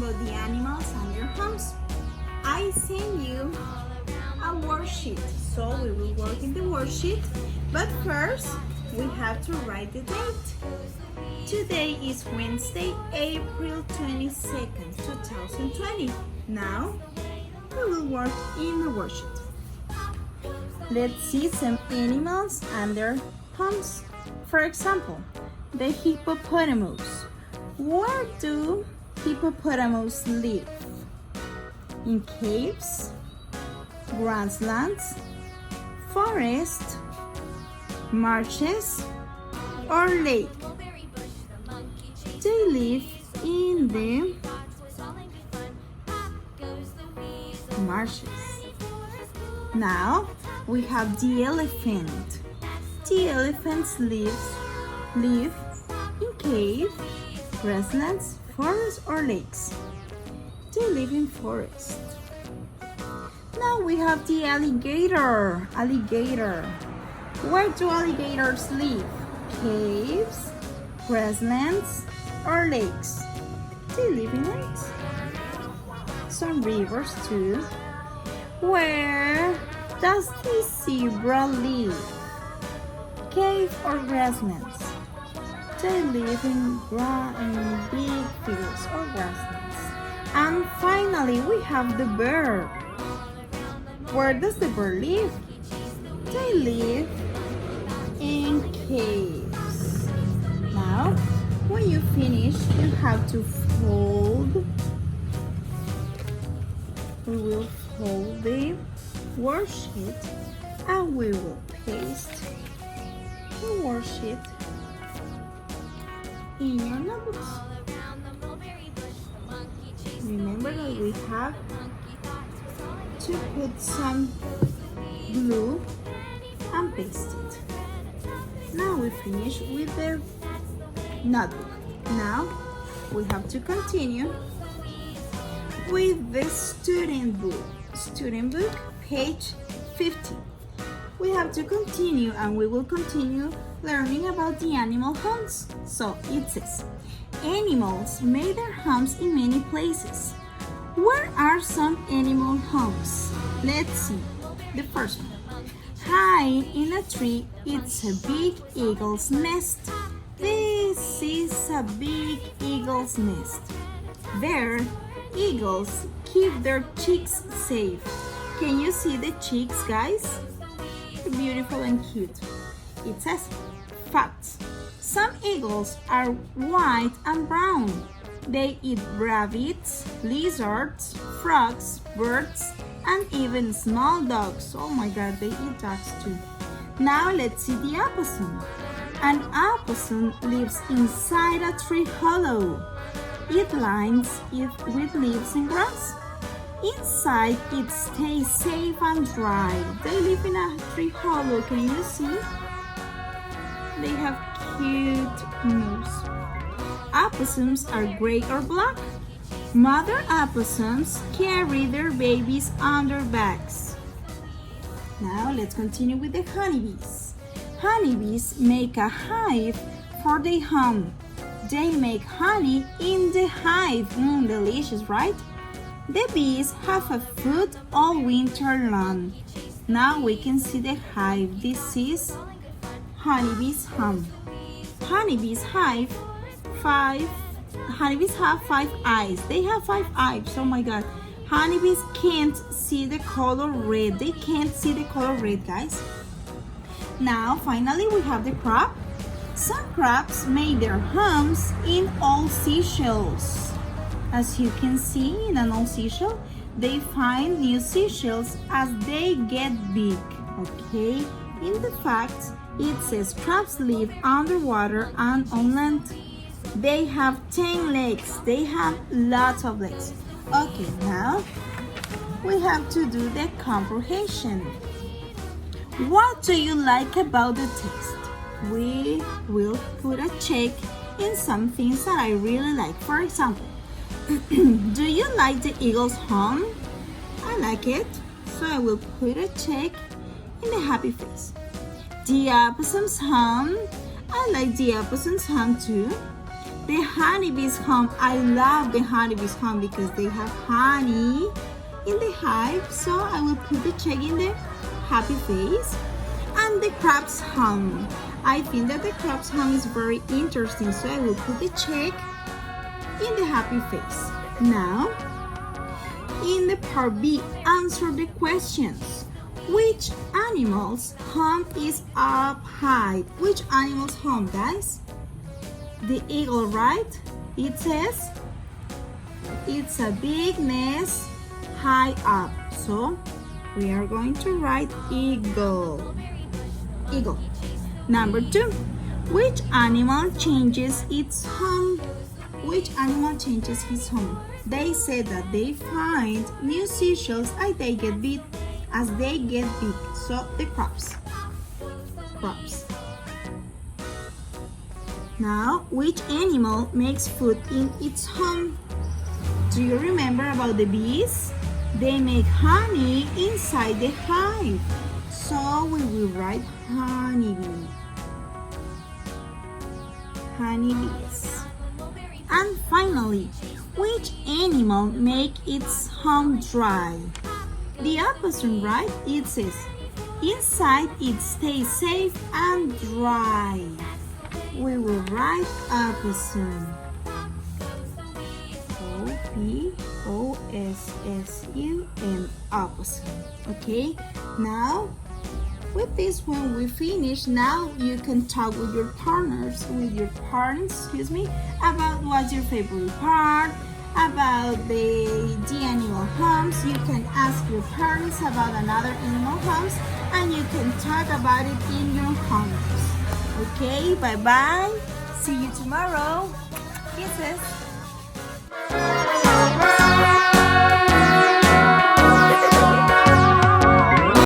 about the animals and their homes. I send you a worksheet, so we will work in the worksheet, but first we have to write the date. Today is Wednesday, April 22nd, 2020. Now we will work in the worksheet. Let's see some animals and their homes. For example, the hippopotamus. Where do hippopotamus live? In caves, grasslands, forests, marshes, or lake? They live in the marshes. Now we have the elephant. The elephants live in caves, grasslands, forests, or lakes. They live in forests. Now we have the alligator. Where do alligators live? Caves, grasslands, or lakes? They live in lakes. Some rivers too. Where does the zebra live? Cave or grasslands? They live in big fields or grasslands. And finally, we have the bird. Where does the bird live? They live in caves. Now, when you finish, you have to fold. We will fold the worksheet and we will paste the worksheet in your notebooks. Remember that we have to put some glue and paste it. Now we finish with the notebook. Now we have to continue with the student book. Student book, page 50. We have to continue and we will continue learning about the animal homes. So it says, animals make their homes in many places. Where are some animal homes? Let's see. The first one. High in a tree, it's a big eagle's nest. This is a big eagle's nest. There, eagles keep their chicks safe. Can you see the chicks, guys? Beautiful and cute. It says, facts. Some eagles are white and brown. They eat rabbits, lizards, frogs, birds, and even small dogs. Oh my God, they eat dogs too. Now let's see the opossum. An opossum lives inside a tree hollow. It lines it with leaves and grass. Inside, it stays safe and dry. They live in a tree hollow. Can you see? They have cute nose. Opossums are gray or black. Mother opossums carry their babies on their backs. Now let's continue with the honeybees. Honeybees make a hive for their home. They make honey in the hive. Delicious, right? The bees have a food all winter long. Now we can see the hive. This is honeybee's home. Honeybees have 5 eyes. They have 5 eyes. Oh my God. Honeybees can't see the color red. They can't see the color red, guys. Now, finally, we have the crab. Some crabs make their homes in old seashells. As you can see, in an old seashell, they find new seashells as they get big. Okay, in the facts, it says crabs live underwater and on land. They have 10 legs. They have lots of legs. Okay, now we have to do the comprehension. What do you like about the text? We will put a check in some things that I really like. For example, do you like the eagle's home? I like it, so I will put a check in the happy face. The opossum's home. I like the opossum's home too. The honeybee's home. I love the honeybee's home because they have honey in the hive. So I will put the check in the happy face. And the crab's home. I think that the crab's home is very interesting. So I will put the check in the happy face. Now, in the part B, answer the questions. Which animal's home is up high? Which animal's home, guys? The eagle, right? It says it's a big nest high up. So we are going to write eagle. Eagle. Number 2. Which animal changes its home? Which animal changes his home? They said that they find new seashells as they get big. So the crabs. Now, which animal makes food in its home? Do you remember about the bees? They make honey inside the hive. So we will write honeybee. Honeybees. And finally, which animal make its home dry? The opossum, right? It says, inside it stays safe and dry. We will write opossum. O-P-O-S-S-U-M, opossum. Okay, now with this one we finish. Now you can talk with your parents, about what's your favorite part, about the animal homes. You can ask your parents about another animal house, and you can talk about it in your homes. Okay, bye bye. See you tomorrow. Kisses.